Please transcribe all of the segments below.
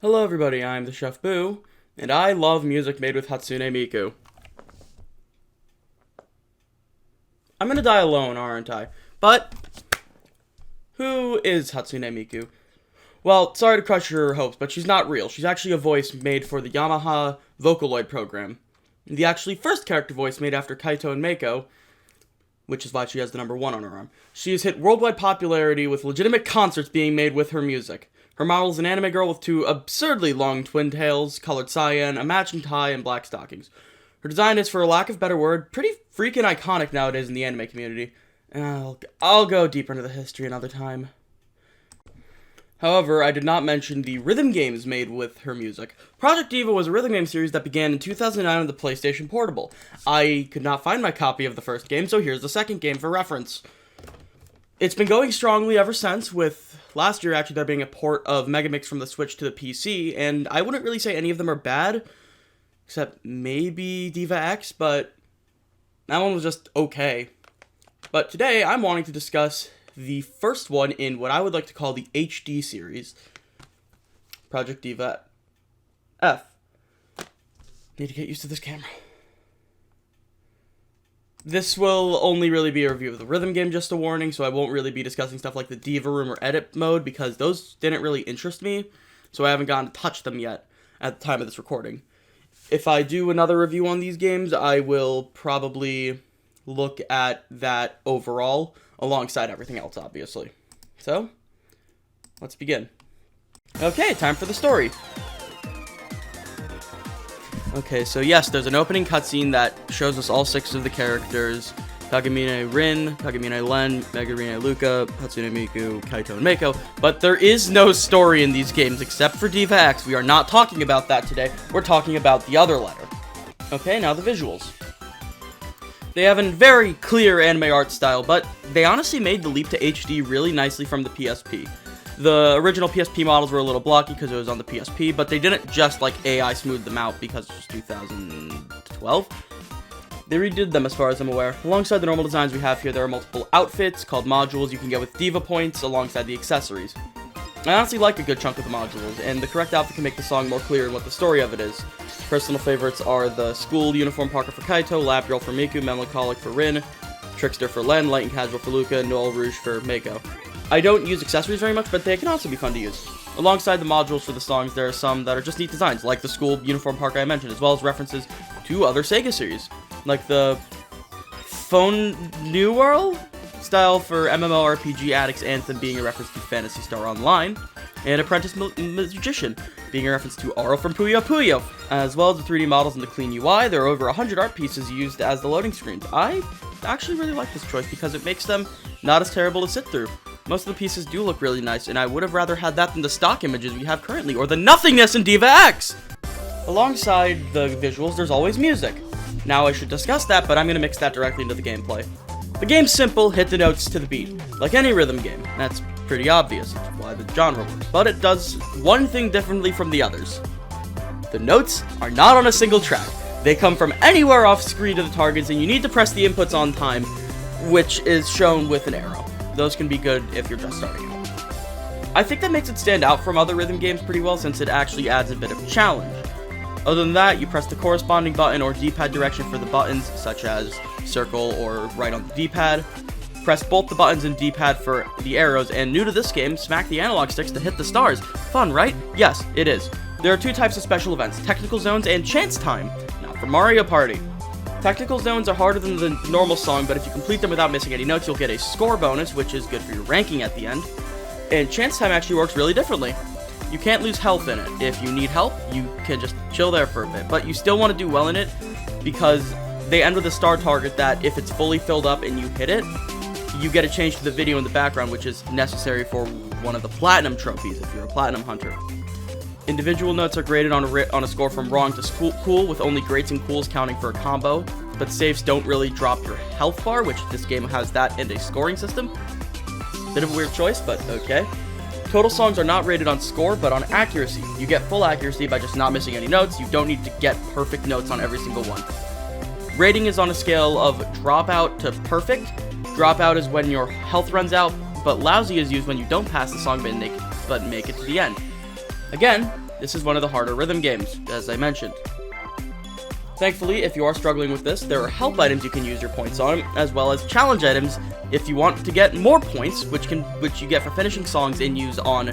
Hello everybody, I'm the Chef Boo, and I love music made with Hatsune Miku. I'm gonna die alone, aren't I? But, who is Hatsune Miku? Well, sorry to crush your hopes, but she's not real. She's actually a voice made for the Yamaha Vocaloid program. The actually first character voice made after Kaito and Mako, which is why she has the number 1 on her arm. She has hit worldwide popularity with legitimate concerts being made with her music. Her model is an anime girl with 2 absurdly long twin tails, colored cyan, a matching tie, and black stockings. Her design is, for a lack of a better word, pretty freaking iconic nowadays in the anime community. I'll go deeper into the history another time. However, I did not mention the rhythm games made with her music. Project Diva was a rhythm game series that began in 2009 on the PlayStation Portable. I could not find my copy of the first game, so here's the second game for reference. It's been going strongly ever since, with last year actually there being a port of Megamix from the Switch to the PC, and I wouldn't really say any of them are bad, except maybe Diva X, but that one was just okay. But today, I'm wanting to discuss the first one in what I would like to call the HD series, Project Diva F. Need to get used to this camera. This will only really be a review of the rhythm game, just a warning, so I won't really be discussing stuff like the Diva Room or Edit Mode, because those didn't really interest me, so I haven't gotten to touch them yet at the time of this recording. If I do another review on these games, I will probably look at that overall, alongside everything else, obviously. So, let's begin. Okay, time for the story. Okay, so yes, there's an opening cutscene that shows us all 6 of the characters: Kagamine Rin, Kagamine Len, Megarine Luca, Hatsune Miku, Kaito, and Mako. But there is no story in these games except for Diva X. We are not talking about that today. We're talking about the other letter. Okay, now the visuals. They have a very clear anime art style, but they honestly made the leap to HD really nicely from the PSP. The original PSP models were a little blocky because it was on the PSP, but they didn't just like AI smooth them out because it was 2012. They redid them as far as I'm aware. Alongside the normal designs we have here, there are multiple outfits called modules you can get with Diva points alongside the accessories. I honestly like a good chunk of the modules, and the correct outfit can make the song more clear in what the story of it is. Personal favorites are the school uniform parka for Kaito, lab girl for Miku, melancholic for Rin, trickster for Len, light and casual for Luca, and Noel Rouge for Mako. I don't use accessories very much, but they can also be fun to use. Alongside the modules for the songs, there are some that are just neat designs, like the school uniform parka I mentioned, as well as references to other Sega series, like the Phone New World style for MMORPG Addicts Anthem being a reference to Phantasy Star Online, and Apprentice Magician being a reference to Aro from Puyo Puyo. As well as the 3D models and the clean UI, there are over 100 art pieces used as the loading screens. I actually really like this choice because it makes them not as terrible to sit through. Most of the pieces do look really nice, and I would have rather had that than the stock images we have currently, or the nothingness in Diva X! Alongside the visuals, there's always music. Now I should discuss that, but I'm going to mix that directly into the gameplay. The game's simple, hit the notes to the beat, like any rhythm game. That's pretty obvious, it's why the genre works, but it does one thing differently from the others. The notes are not on a single track. They come from anywhere off screen to the targets, and you need to press the inputs on time, which is shown with an arrow. Those can be good if you're just starting out. I think that makes it stand out from other rhythm games pretty well, since it actually adds a bit of challenge. Other than that, you press the corresponding button or D-pad direction for the buttons, such as circle or right on the D-pad. Press both the buttons and D-pad for the arrows, and new to this game, smack the analog sticks to hit the stars. Fun, right? Yes, it is. There are 2 types of special events, technical zones and chance time. Now for Mario Party. Technical zones are harder than the normal song, but if you complete them without missing any notes, you'll get a score bonus, which is good for your ranking at the end. And chance time actually works really differently. You can't lose health in it. If you need help, you can just chill there for a bit, but you still want to do well in it, because they end with a star target that if it's fully filled up and you hit it, you get a change to the video in the background, which is necessary for one of the platinum trophies if you're a platinum hunter. Individual notes are graded on a score from wrong to cool, with only greats and cools counting for a combo, but saves don't really drop your health bar, which this game has that and a scoring system. Bit of a weird choice, but okay. Total songs are not rated on score, but on accuracy. You get full accuracy by just not missing any notes. You don't need to get perfect notes on every single one. Rating is on a scale of dropout to perfect. Dropout is when your health runs out, but lousy is used when you don't pass the song but make it to the end. Again, This is one of the harder rhythm games, as I mentioned. Thankfully, if you are struggling with this, there are help items you can use your points on, as well as challenge items if you want to get more points, which you get for finishing songs and use on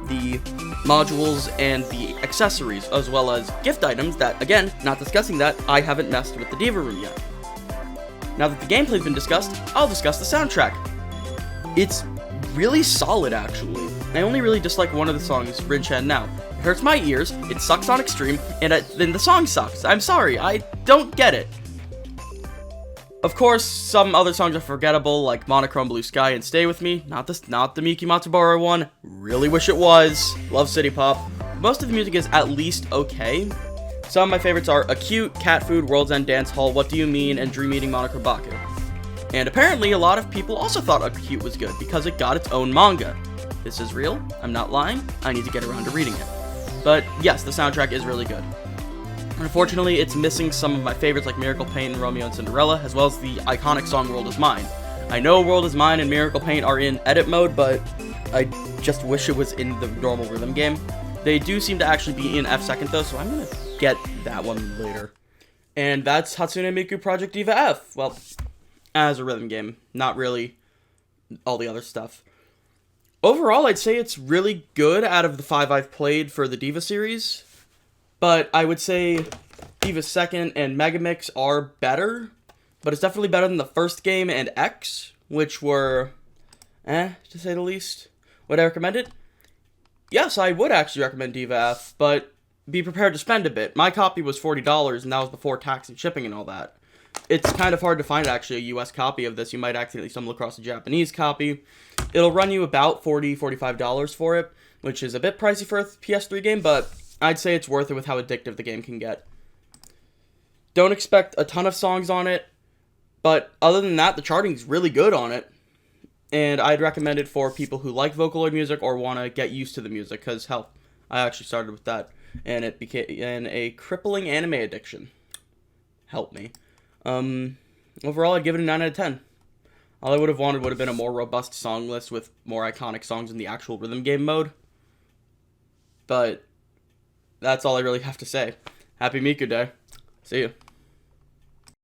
the modules and the accessories, as well as gift items that, again, not discussing that, I haven't messed with the Diva room yet. Now that the gameplay's been discussed, I'll discuss the soundtrack. It's really solid, actually. I only really dislike one of the songs, Rin Chen Now. It hurts my ears, it sucks on extreme, and then the song sucks. I'm sorry, I don't get it. Of course, some other songs are forgettable, like Monochrome Blue Sky and Stay With Me. Not the Miki Matsubara one. Really wish it was. Love City Pop. Most of the music is at least okay. Some of my favorites are Acute, Cat Food, World's End Dance Hall, What Do You Mean, and Dream Eating Monochrome Baku. And apparently, a lot of people also thought Acute was good, because it got its own manga. This is real, I'm not lying, I need to get around to reading it. But yes, the soundtrack is really good. Unfortunately, it's missing some of my favorites like Miracle Paint and Romeo and Cinderella, as well as the iconic song World Is Mine. I know World Is Mine and Miracle Paint are in edit mode, but I just wish it was in the normal rhythm game. They do seem to actually be in F2 though, so I'm gonna get that one later. And that's Hatsune Miku Project Diva F. Well, as a rhythm game, not really all the other stuff. Overall, I'd say it's really good out of the 5 I've played for the Diva series. But I would say Diva 2nd and Megamix are better. But it's definitely better than the first game and X, which were, to say the least. Would I recommend it? Yes, I would actually recommend Diva F, but be prepared to spend a bit. My copy was $40, and that was before tax and shipping and all that. It's kind of hard to find, actually, a US copy of this. You might accidentally stumble across a Japanese copy. It'll run you about $40, $45 for it, which is a bit pricey for a PS3 game, but I'd say it's worth it with how addictive the game can get. Don't expect a ton of songs on it, but other than that, the charting's really good on it. And I'd recommend it for people who like Vocaloid music or want to get used to the music, because, hell, I actually started with that, and it became a crippling anime addiction. Help me. Overall, I'd give it a 9 out of 10. All I would have wanted would have been a more robust song list with more iconic songs in the actual rhythm game mode. But that's all I really have to say. Happy Miku Day. See you.